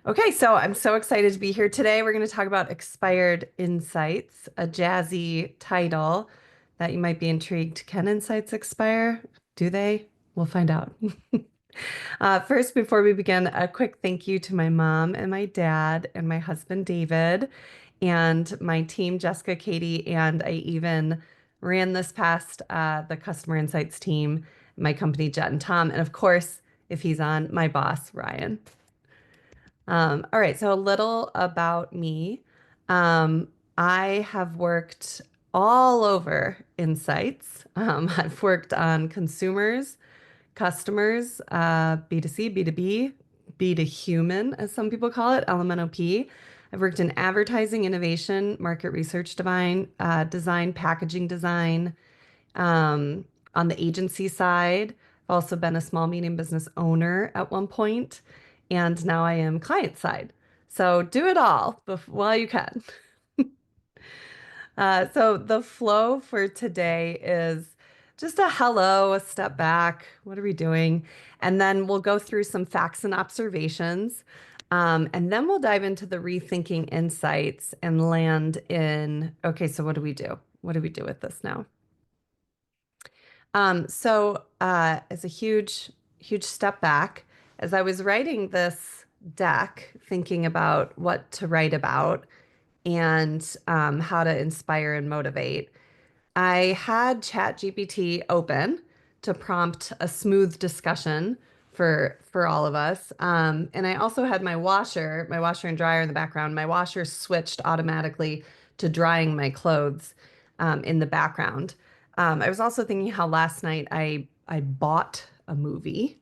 Okay, so I'm so excited to be here today. We're going to talk about expired insights, a jazzy title that you might be intrigued. Can insights expire? Do they? We'll find out. First, before we begin, a quick thank you to my mom and my dad and my husband David and my team, Jessica, Katie, and I even ran this past the customer insights team, my company, Jet and Tom, and of course, if he's on, my boss, Ryan. All right, so a little about me. Um, I have worked all over insights. I've worked on consumers, customers, B2C, B2B, B to human, as some people call it, LMNOP. I've worked in advertising, innovation, market research design, packaging design, um, on the agency side. I've also been a small medium business owner at one point, and now I am client side. So do it all while you can. So the flow for today is just a hello, a step back. What are we doing? And then we'll go through some facts and observations. And then we'll dive into the rethinking insights and land in, okay, so what do we do? What do we do with this now? As a huge step back, as I was writing this deck, thinking about what to write about and how to inspire and motivate, I had ChatGPT open to prompt a smooth discussion for all of us. And I also had my washer and dryer in the background. My washer switched automatically to drying my clothes in the background. I was also thinking how last night I bought a movie.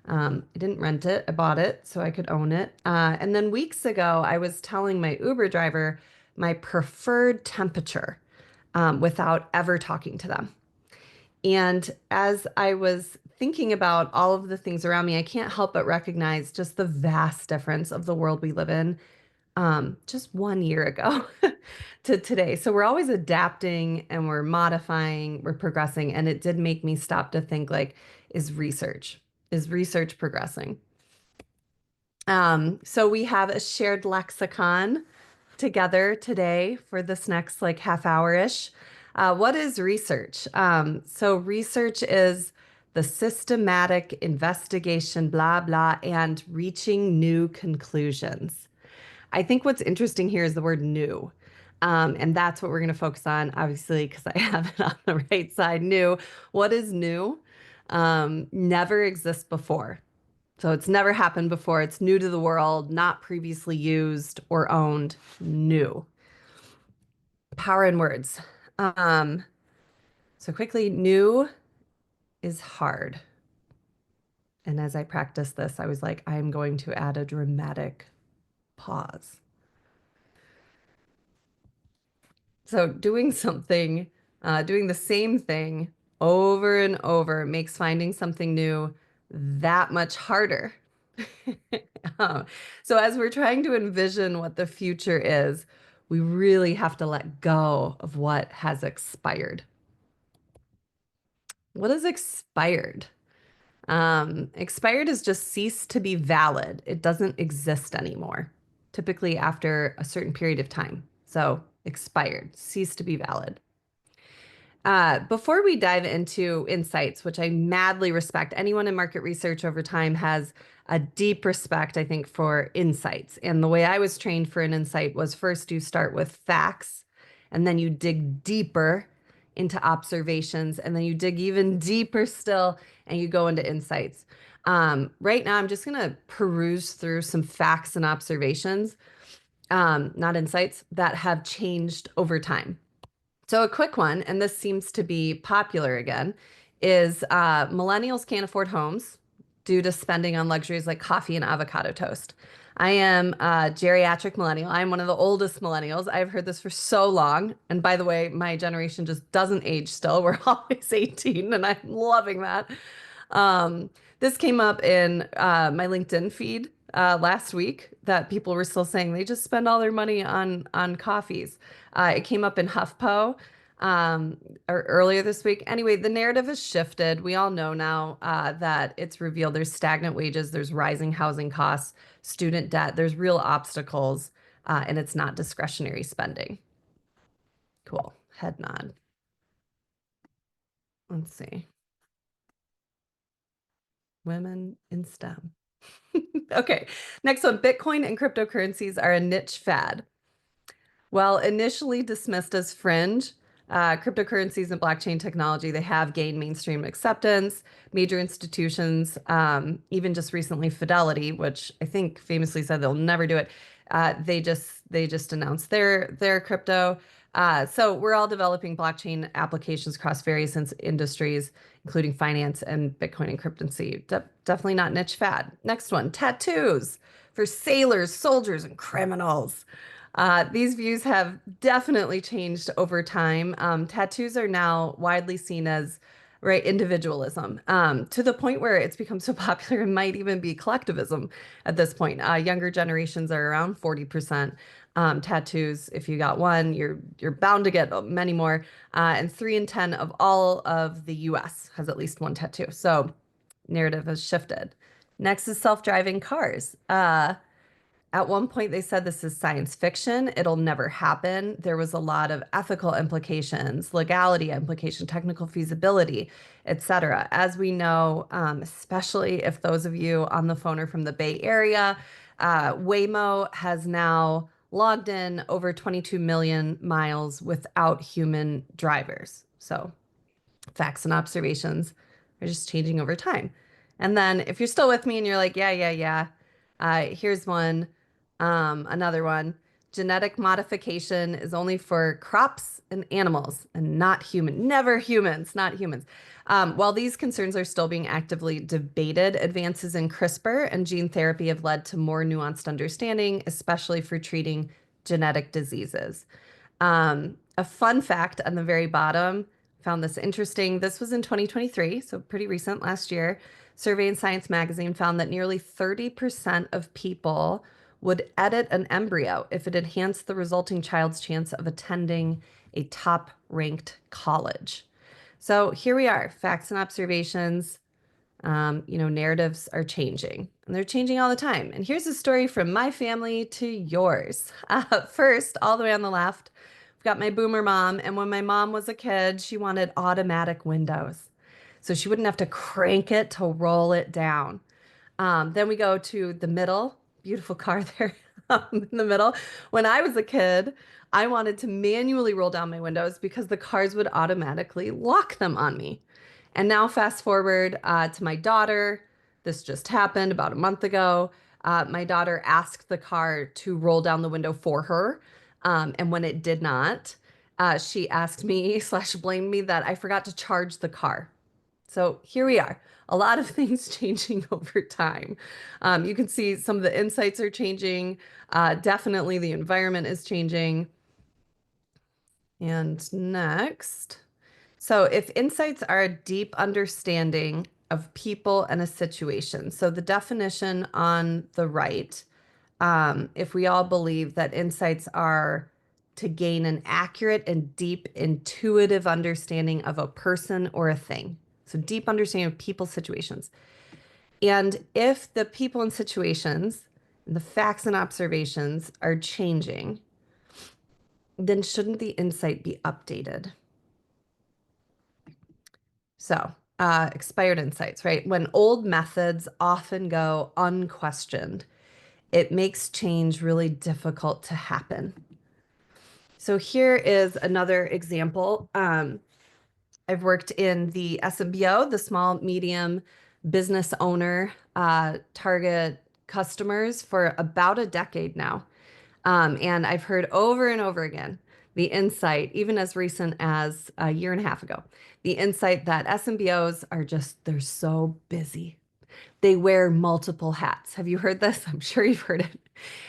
I didn't rent it, I bought it so I could own it. And then weeks ago, I was telling my Uber driver my preferred temperature without ever talking to them. And as I was thinking about all of the things around me, I can't help but recognize just the vast difference of the world we live in just 1 year ago to today. So we're always adapting and we're modifying, we're progressing. And it did make me stop to think like, is research progressing? So we have a shared lexicon together today for this next like half hour-ish. What is research? So research is the systematic investigation, blah, blah, and reaching new conclusions. I think what's interesting here is the word new. And that's what we're going to focus on, obviously, because I have it on the right side. New. What is new? Never exists before. So it's never happened before. It's new to the world, not previously used or owned. New. Power in words. Um, so quickly, new is hard. And as I practiced this, I was like, I'm going to add a dramatic pause. So doing the same thing over and over makes finding something new that much harder. Um, so as we're trying to envision what the future is, we really have to let go of what has expired. What is expired? Expired is just ceased to be valid. It doesn't exist anymore, typically after a certain period of time. So expired, ceased to be valid. Before we dive into insights, which I madly respect, anyone in market research over time has a deep respect, I think, for insights. And the way I was trained for an insight was first you start with facts, and then you dig deeper into observations, and then you dig even deeper still, and you go into insights. Right now, I'm just going to peruse through some facts and observations, not insights, that have changed over time. So a quick one, and this seems to be popular again, is millennials can't afford homes due to spending on luxuries like coffee and avocado toast. I am a geriatric millennial. I'm one of the oldest millennials. I've heard this for so long. And by the way, my generation just doesn't age still. We're always 18, and I'm loving that. Um, this came up in my LinkedIn feed last week that people were still saying they just spend all their money on coffees. It came up in HuffPo. um, or earlier this week. Anyway, the narrative has shifted. We all know now that it's revealed there's stagnant wages, there's rising housing costs, student debt, there's real obstacles, and it's not discretionary spending. Cool. Head nod. Let's see. Women in STEM. Okay, next one. Bitcoin and cryptocurrencies are a niche fad. While initially dismissed as fringe, cryptocurrencies and blockchain technology, they have gained mainstream acceptance. Major institutions, even just recently Fidelity, which I think famously said they'll never do it, they just announced their crypto. So we're all developing blockchain applications across various industries, including finance and Bitcoin and cryptocurrency. Definitely not niche fad. Next one, tattoos for sailors, soldiers, and criminals. These views have definitely changed over time. Tattoos are now widely seen as right individualism, to the point where it's become so popular it might even be collectivism at this point. Younger generations are around 40% tattoos. If you got one, you're bound to get many more. And 3 in 10 of all of the U.S. has at least one tattoo. So narrative has shifted. Next is self-driving cars. At one point, they said this is science fiction. It'll never happen. There was a lot of ethical implications, legality implication, technical feasibility, etc. As we know, especially if those of you on the phone are from the Bay Area, Waymo has now logged in over 22 million miles without human drivers. So facts and observations are just changing over time. And then if you're still with me and you're like, yeah, here's one, another one. Genetic modification is only for crops and animals and not human, never humans, not humans. While these concerns are still being actively debated, advances in CRISPR and gene therapy have led to more nuanced understanding, especially for treating genetic diseases. A fun fact on the very bottom, found this interesting. This was in 2023, so pretty recent last year. Survey in Science magazine found that nearly 30% of people would edit an embryo if it enhanced the resulting child's chance of attending a top-ranked college. So here we are, facts and observations. Narratives are changing and they're changing all the time. And here's a story from my family to yours. First, all the way on the left, I've got my boomer mom. And when my mom was a kid, she wanted automatic windows. So she wouldn't have to crank it to roll it down. Then we go to the middle, beautiful car there in the middle. When I was a kid, I wanted to manually roll down my windows because the cars would automatically lock them on me. And now, fast forward to my daughter. This just happened about a month ago. My daughter asked the car to roll down the window for her. And when it did not, she asked me slash blamed me that I forgot to charge the car. So here we are. A lot of things changing over time. You can see some of the insights are changing. Definitely the environment is changing. And next. So if insights are a deep understanding of people and a situation. So the definition on the right, if we all believe that insights are to gain an accurate and deep intuitive understanding of a person or a thing. So deep understanding of people, situations. And if the people and situations, the facts and observations are changing, then shouldn't the insight be updated? So, expired insights, right? When old methods often go unquestioned, it makes change really difficult to happen. So here is another example. I've worked in the SMBO, the small medium business owner target customers for about a decade now. And I've heard over and over again the insight, even as recent as a year and a half ago, the insight that SMBOs are just, they're so busy. They wear multiple hats. Have you heard this? I'm sure you've heard it.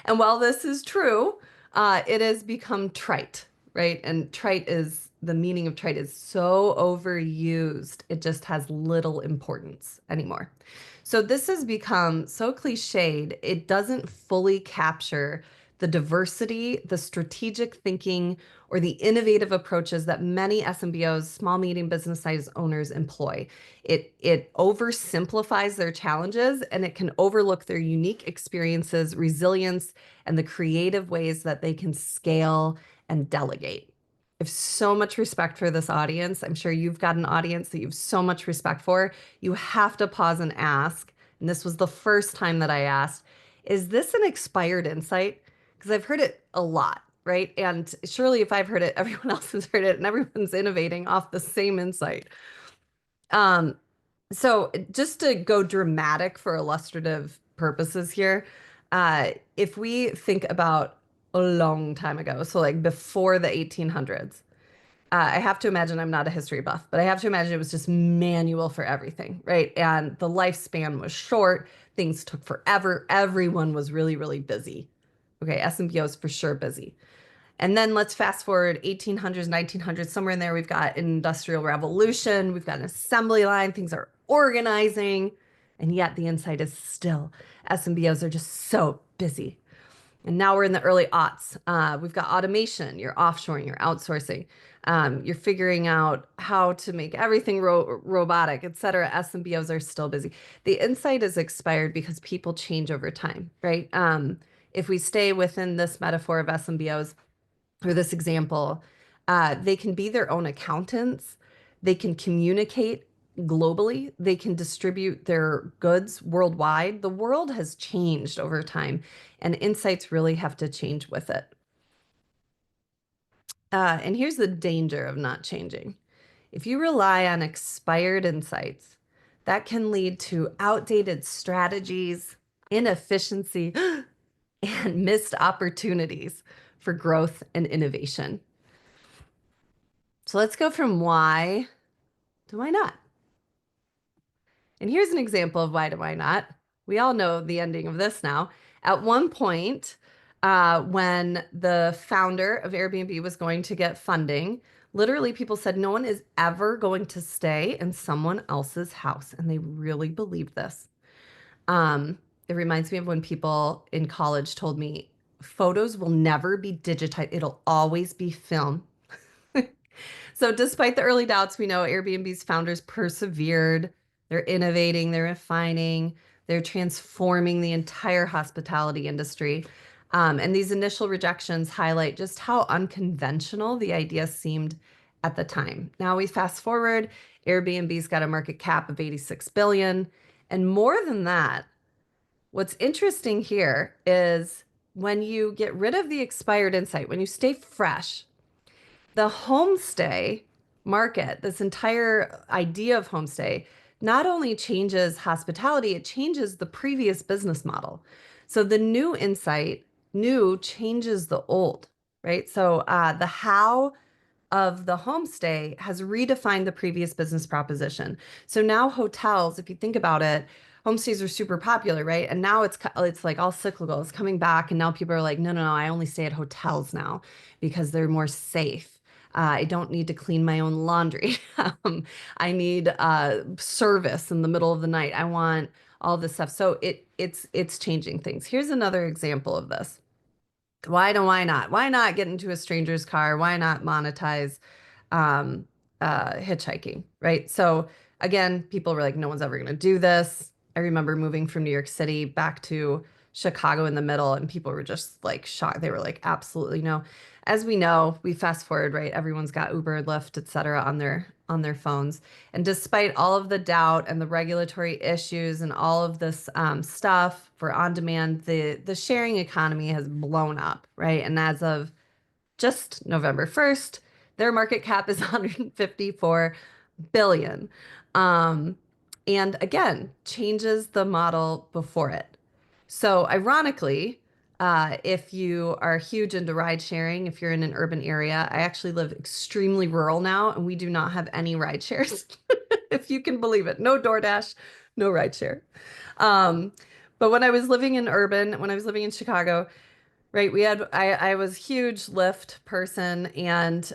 And while this is true, it has become trite, right? And trite is the meaning of trite is so overused, it just has little importance anymore. So this has become so cliched, it doesn't fully capture the diversity, the strategic thinking, or the innovative approaches that many SMBOs, small, medium business size owners employ. It oversimplifies their challenges and it can overlook their unique experiences, resilience, and the creative ways that they can scale and delegate. I have so much respect for this audience. I'm sure you've got an audience that you have so much respect for. You have to pause and ask, and this was the first time that I asked, is this an expired insight? Because I've heard it a lot, right? And surely if I've heard it, everyone else has heard it, and everyone's innovating off the same insight. Um, so just to go dramatic for illustrative purposes here, if we think about a long time ago, so like before the 1800s, I have to imagine I'm not a history buff, but I have to imagine it was just manual for everything, right? And the lifespan was short. Things took forever. Everyone was really, really busy. Okay, SMBO is for sure busy. And then let's fast forward 1800s, 1900s, somewhere in there, we've got an industrial revolution, we've got an assembly line, things are organizing, and yet the inside is still SMBOs are just so busy. And now we're in the early aughts. We've got automation, you're offshoring, you're outsourcing, you're figuring out how to make everything robotic, et cetera. SMBOs are still busy. The insight is expired because people change over time, right? If we stay within this metaphor of SMBOs, or this example, they can be their own accountants. They can communicate globally. They can distribute their goods worldwide. The world has changed over time, and insights really have to change with it. And here's the danger of not changing. If you rely on expired insights, that can lead to outdated strategies, inefficiency, and missed opportunities for growth and innovation. So let's go from why to why not. And here's an example of why to why not. We all know the ending of this now. At one point, when the founder of Airbnb was going to get funding, literally people said no one is ever going to stay in someone else's house. And they really believed this. It reminds me of when people in college told me photos will never be digitized. It'll always be film. So despite the early doubts, we know Airbnb's founders persevered. They're innovating, they're refining, they're transforming the entire hospitality industry. And these initial rejections highlight just how unconventional the idea seemed at the time. Now we fast forward, Airbnb's got a market cap of 86 billion. And more than that, what's interesting here is when you get rid of the expired insight, when you stay fresh, the homestay market, this entire idea of homestay, not only changes hospitality, it changes the previous business model. So the new insight, new changes the old, right? So the how of the homestay has redefined the previous business proposition. So now hotels, if you think about it, homestays are super popular, right? And now it's like all cyclical. It's coming back, and now people are like, no, no, no, I only stay at hotels now because they're more safe. I don't need to clean my own laundry. I need service in the middle of the night. I want all this stuff. So it's changing things. Here's another example of this. Why not? Why not get into a stranger's car? Why not monetize um, hitchhiking, right? So again, people were like, no one's ever going to do this. I remember moving from New York City back to Chicago in the middle, and people were just like shocked. They were like, absolutely no. As we know, we fast forward, right? Everyone's got Uber, Lyft, et cetera, on their phones. And despite all of the doubt and the regulatory issues and all of this stuff for on demand, the sharing economy has blown up, right? And as of just November 1st, their market cap is 154 billion. Um, and again, changes the model before it. So ironically, if you are huge into ride sharing, if you're in an urban area, I actually live extremely rural now, and we do not have any ride shares, if you can believe it. No DoorDash, no ride share. Um, but when I was living in Chicago, right, I was a huge Lyft person, and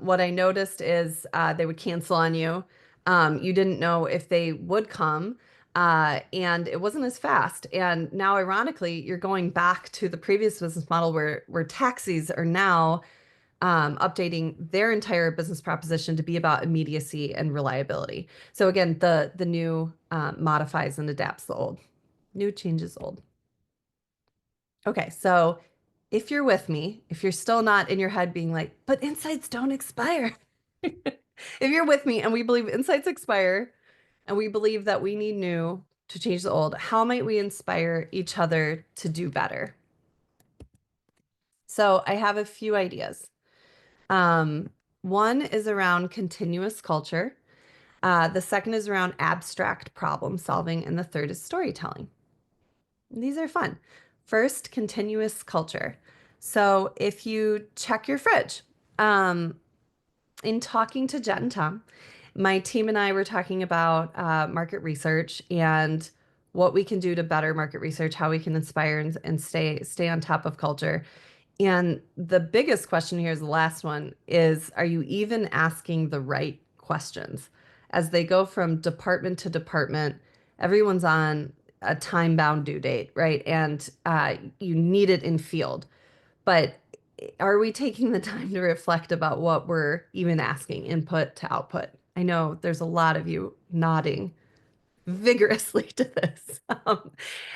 what I noticed is they would cancel on you. You didn't know if they would come. And it wasn't as fast. And now, ironically, you're going back to the previous business model where taxis are now updating their entire business proposition to be about immediacy and reliability. So again, the new modifies and adapts the old. New changes old. Okay, so if you're with me, if you're still not in your head being like, but insights don't expire. If you're with me and we believe insights expire and we believe that we need new to change the old, how might we inspire each other to do better? So I have a few ideas. Um, One is around continuous culture. The second is around abstract problem solving, and the third is storytelling. These are fun. First, continuous culture. So if you check your fridge, um, in talking to Jet and Tom, my team and I were talking about market research and what we can do to better market research, how we can inspire and stay on top of culture. And the biggest question here is the last one is, are you even asking the right questions? As they go from department to department, everyone's on a time-bound due date, right? And you need it in field. But are we taking the time to reflect about what we're even asking, input to output? I know there's a lot of you nodding vigorously to this.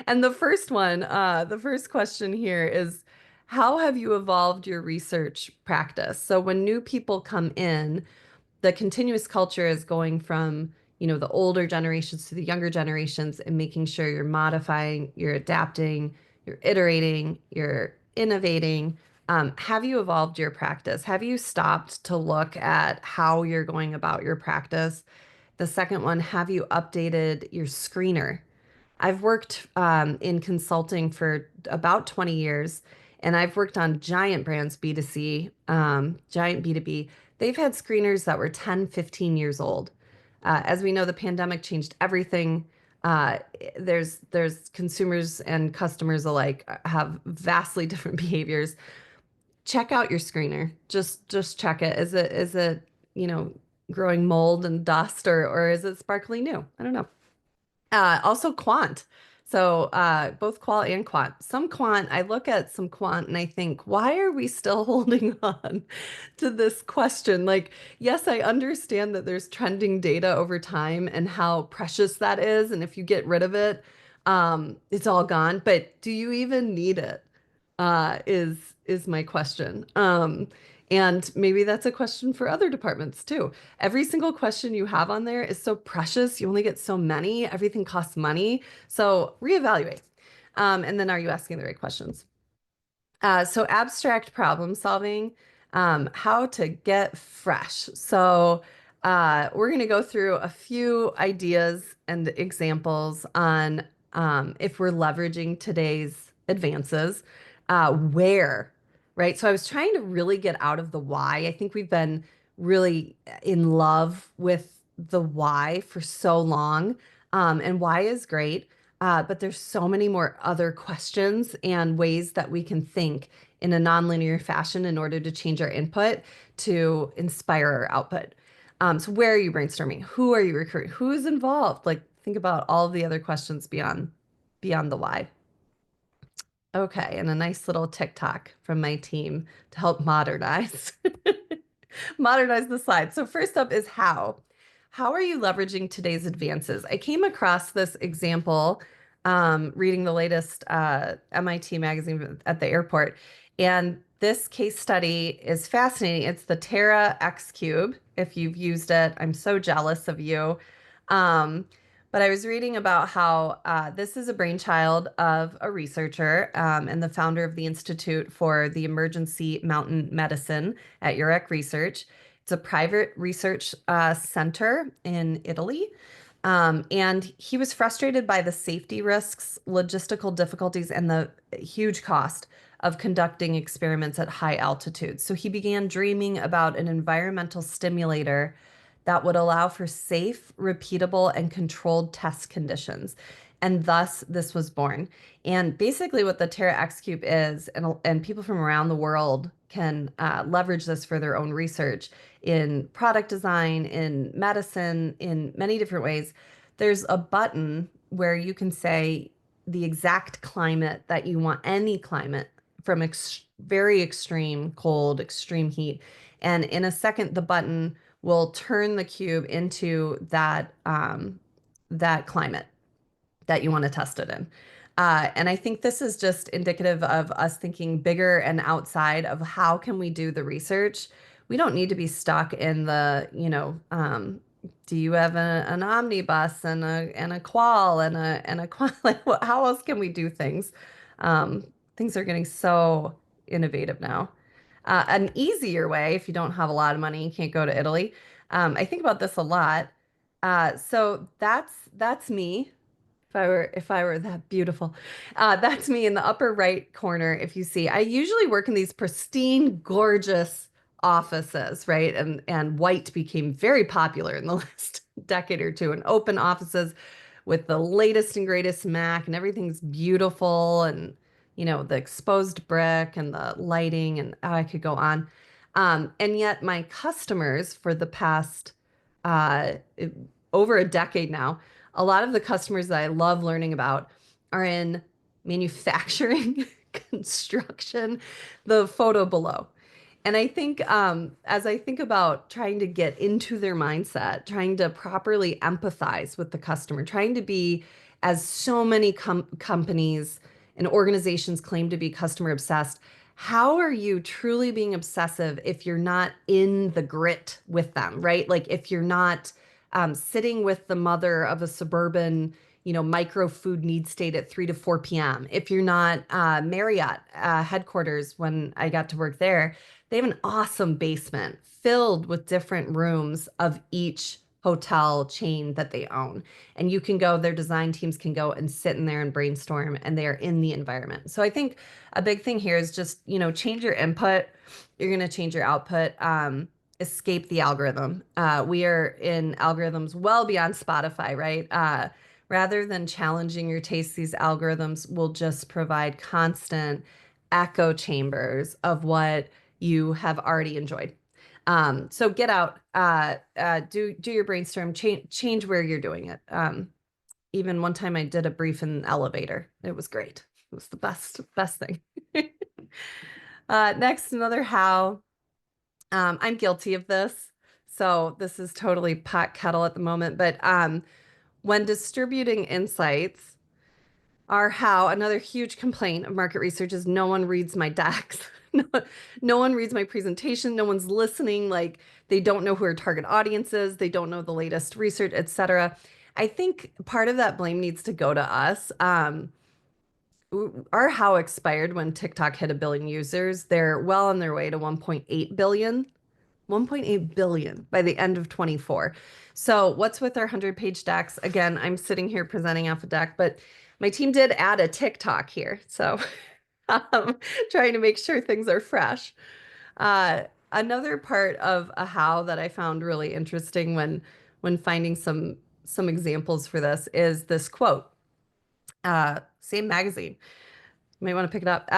And the first question here is, how have you evolved your research practice? So when new people come in, the continuous culture is going from, the older generations to the younger generations and making sure you're modifying, you're adapting, you're iterating, you're innovating. Have you evolved your practice? Have you stopped to look at how you're going about your practice? The second one, have you updated your screener? I've worked in consulting for about 20 years, and I've worked on giant brands B2C, giant B2B. They've had screeners that were 10, 15 years old. As we know, the pandemic changed everything. Uh, there's consumers and customers alike have vastly different behaviors. Check out your screener. Just check it. Is it, you know, growing mold and dust, or is it sparkly new? I don't know. Also quant. So both qual and quant. Some quant, I look at some quant and I think, why are we still holding on to this question? Like, yes, I understand that there's trending data over time and how precious that is. And if you get rid of it, it's all gone. But do you even need it? Is my question. And maybe that's a question for other departments too. Every single question you have on there is so precious. You only get so many. Everything costs money. So reevaluate. And then are you asking the right questions? So abstract problem solving, how to get fresh. So we're going to go through a few ideas and examples on if we're leveraging today's advances, where, right? So I was trying to really get out of the why. I think we've been really in love with the why for so long, and why is great. But there's so many more other questions and ways that we can think in a nonlinear fashion in order to change our input to inspire our output. So where are you brainstorming? Who are you recruiting? Who's involved? Like think about all the other questions beyond the why. Okay, and a nice little TikTok from my team to help modernize. Modernize the slide. So first up is how. How are you leveraging today's advances? I came across this example reading the latest MIT magazine at the airport, and this case study is fascinating. It's the Terra X Cube. If you've used it, I'm so jealous of you. Um, but I was reading about how this is a brainchild of a researcher and the founder of the Institute for the Emergency Mountain Medicine at UREC Research. It's a private research center in Italy. And he was frustrated by the safety risks, logistical difficulties, and the huge cost of conducting experiments at high altitudes. So he began dreaming about an environmental stimulator that would allow for safe, repeatable, and controlled test conditions. And thus, this was born. And basically, what the Terra X Cube is, and people from around the world can leverage this for their own research in product design, in medicine, in many different ways. There's a button where you can say the exact climate that you want, any climate from very extreme cold, extreme heat. And in a second, the button will turn the cube into that climate that you want to test it in. And I think this is just indicative of us thinking bigger and outside of how can we do the research. We don't need to be stuck in do you have an omnibus and a qual and a qual? Like, how else can we do things? Um, Things are getting so innovative now. An easier way, if you don't have a lot of money, you can't go to Italy. I think about this a lot. So that's me. If I were that beautiful, that's me in the upper right corner. If you see, I usually work in these pristine, gorgeous offices, right? And white became very popular in the last decade or two, and open offices with the latest and greatest Mac, and everything's beautiful, and the exposed brick and the lighting, and I could go on. And yet my customers for the past uh, over a decade now, a lot of the customers that I love learning about are in manufacturing, construction, the photo below. And I think as I think about trying to get into their mindset, trying to properly empathize with the customer, trying to be, as so many companies and organizations claim to be customer obsessed, how are you truly being obsessive if you're not in the grit with them, right? Like if you're not sitting with the mother of a suburban, micro food need state at 3 to 4 p.m. If you're not Marriott headquarters, when I got to work there, they have an awesome basement filled with different rooms of each hotel chain that they own. And you can go, their design teams can go and sit in there and brainstorm, and they are in the environment. So I think a big thing here is just, change your input. You're going to change your output. Escape the algorithm. We are in algorithms well beyond Spotify, right? Rather than challenging your taste, these algorithms will just provide constant echo chambers of what you have already enjoyed. So get out, do your brainstorm, change where you're doing it. Even one time I did a brief in an elevator. It was great. It was the best thing. Next, another how. I'm guilty of this. So this is totally pot kettle at the moment. But when distributing insights, are how another huge complaint of market research is no one reads my decks. No one reads my presentation. No one's listening. Like they don't know who our target audience is. They don't know the latest research, etc. I think part of that blame needs to go to us. Our how expired when TikTok hit 1 billion users. They're well on their way to 1.8 billion. 1.8 billion by the end of 24. So what's with our 100-page decks? Again, I'm sitting here presenting off a deck, but my team did add a TikTok here. So trying to make sure things are fresh. Another part of a how that I found really interesting when finding some examples for this is this quote. Same magazine. You might want to pick it up.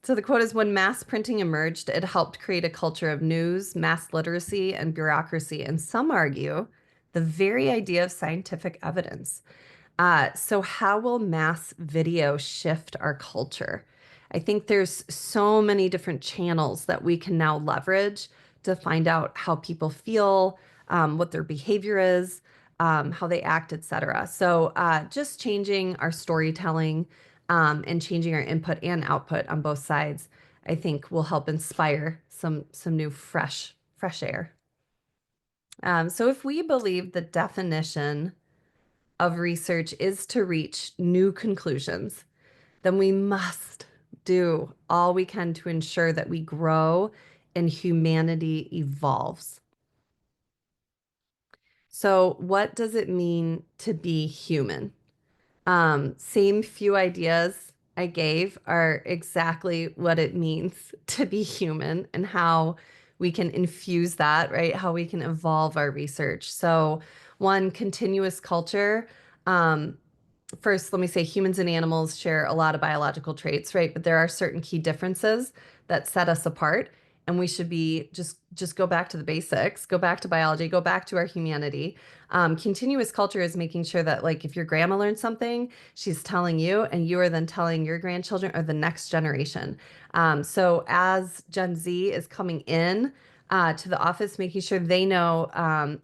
So the quote is, when mass printing emerged, it helped create a culture of news, mass literacy, and bureaucracy, and some argue the very idea of scientific evidence. So how will mass video shift our culture? I think there's so many different channels that we can now leverage to find out how people feel, what their behavior is, how they act, etc. So just changing our storytelling and changing our input and output on both sides, I think will help inspire some new fresh air. So if we believe the definition of research is to reach new conclusions, then we must do all we can to ensure that we grow and humanity evolves. So what does it mean to be human? Same few ideas I gave are exactly what it means to be human and how we can infuse that, right? How we can evolve our research. So, one, continuous culture. Um, First, let me say humans and animals share a lot of biological traits, right? But there are certain key differences that set us apart. and we should be just go back to the basics, go back to biology, go back to our humanity. Continuous culture is making sure that like if your grandma learned something, she's telling you, and you are then telling your grandchildren or the next generation. So as Gen Z is coming in to the office, making sure they know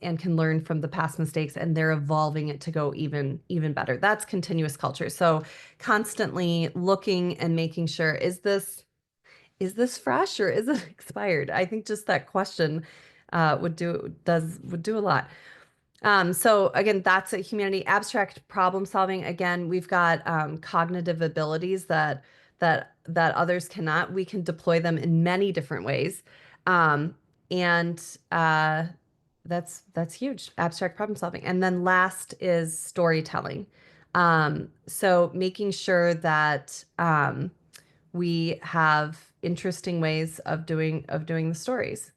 and can learn from the past mistakes, and they're evolving it to go even better. That's continuous culture. So constantly looking and making sure, is this fresh or is it expired? I think just that question would do a lot. So again, that's a humanity. Abstract problem solving. Again, we've got cognitive abilities that others cannot. We can deploy them in many different ways, um, and that's huge. Abstract problem solving. And then last is storytelling. So making sure that we have interesting ways of doing the stories.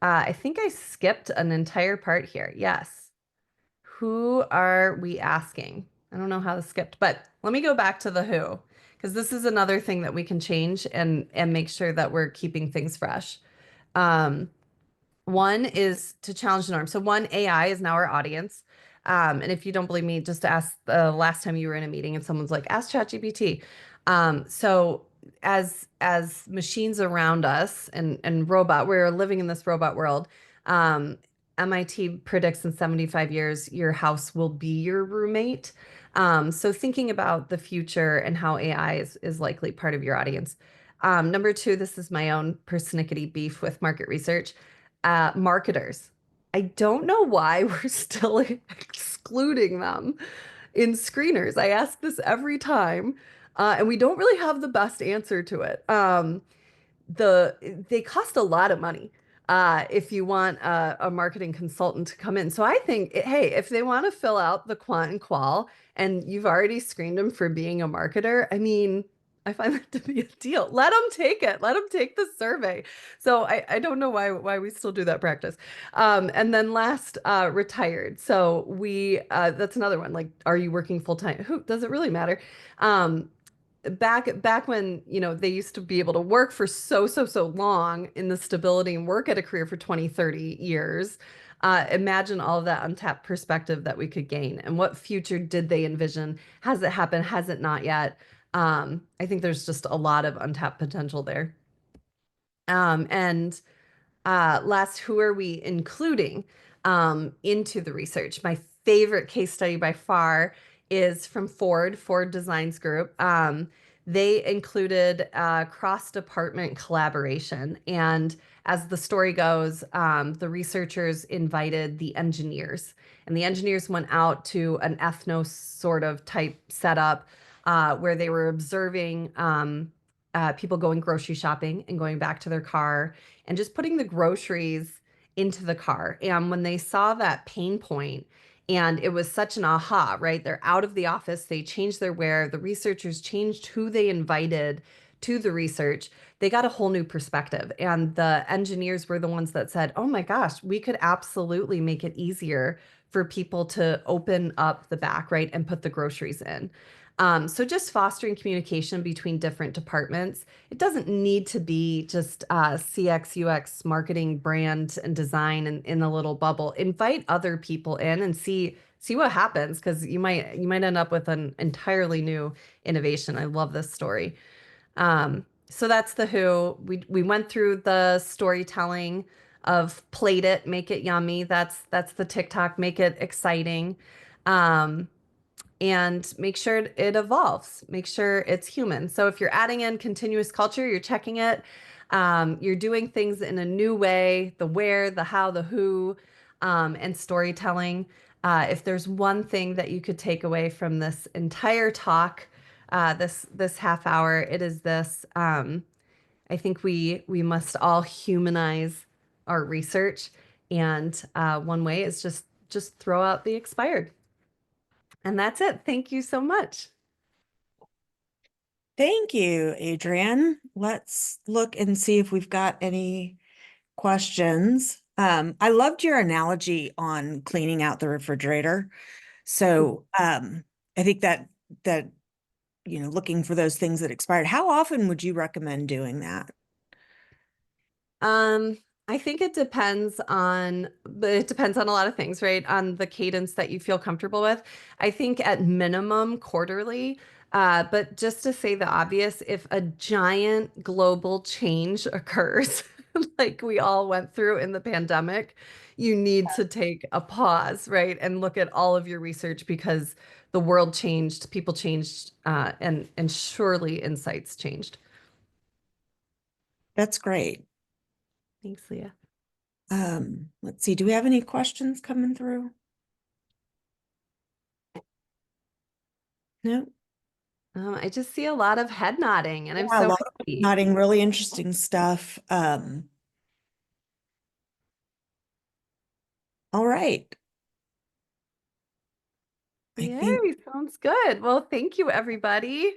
I think I skipped an entire part here. Yes. Who are we asking? I don't know how this skipped, but let me go back to the who, because this is another thing that we can change and make sure that we're keeping things fresh. Um, One is to challenge the norm. So one, AI is now our audience. And if you don't believe me, just ask the last time you were in a meeting and someone's like, ask ChatGPT. So as machines around us and robot, we're living in this robot world. Um, MIT predicts in 75 years, your house will be your roommate. So thinking about the future and how AI is likely part of your audience. Number two, this is my own persnickety beef with market research. Marketers. I don't know why we're still excluding them in screeners. I ask this every time, and we don't really have the best answer to it. They cost a lot of money if you want a marketing consultant to come in. So I think, hey, if they want to fill out the quant and qual, and you've already screened them for being a marketer, I mean, I find that to be a deal. Let them take it. Let them take the survey. So I don't know why we still do that practice. And then last, retired. So we that's another one. Like, are you working full time? Who does it really matter? Um, back when they used to be able to work for so long in the stability and work at a career for 20, 30 years. Imagine all of that untapped perspective that we could gain, and what future did they envision? Has it happened? Has it not yet? I think there's just a lot of untapped potential there. And Last, who are we including into the research? My favorite case study by far is from Ford Designs Group. They included cross-department collaboration. And as the story goes, the researchers invited the engineers, and the engineers went out to an ethno sort of type setup where they were observing people going grocery shopping and going back to their car and just putting the groceries into the car. And when they saw that pain point, and it was such an aha, right? They're out of the office, they changed their wear, the researchers changed who they invited to the research. They got a whole new perspective. And the engineers were the ones that said, oh my gosh, we could absolutely make it easier for people to open up the back, right, and put the groceries in. So just fostering communication between different departments. It doesn't need to be just CX, UX, marketing, brand, and design in a little bubble. Invite other people in and see what happens, because you might end up with an entirely new innovation. I love this story. So that's the who. We went through the storytelling of plate it, make it yummy. That's the TikTok, make it exciting. Um, and make sure it evolves, make sure it's human. So if you're adding in continuous culture, you're checking it, you're doing things in a new way, the where, the how, the who, and storytelling. If there's one thing that you could take away from this entire talk, this half hour, it is this. I think we must all humanize our research, and one way is just throw out the expired. And that's it. Thank you so much. Thank you, Adrienne. Let's look and see if we've got any questions. I loved your analogy on cleaning out the refrigerator. So I think that looking for those things that expired. How often would you recommend doing that? Um, I think but it depends on a lot of things, right? On the cadence that you feel comfortable with. I think at minimum quarterly. But just to say the obvious, if a giant global change occurs, like we all went through in the pandemic, you need to take a pause, right? And look at all of your research because the world changed, people changed, and surely insights changed. That's great. Thanks, Leah. Let's see, do we have any questions coming through? No? I just see a lot of head nodding, and I'm Yeah, a so lot of happy. nodding, really interesting stuff. All right. I think Yay, sounds good. Well, thank you, everybody.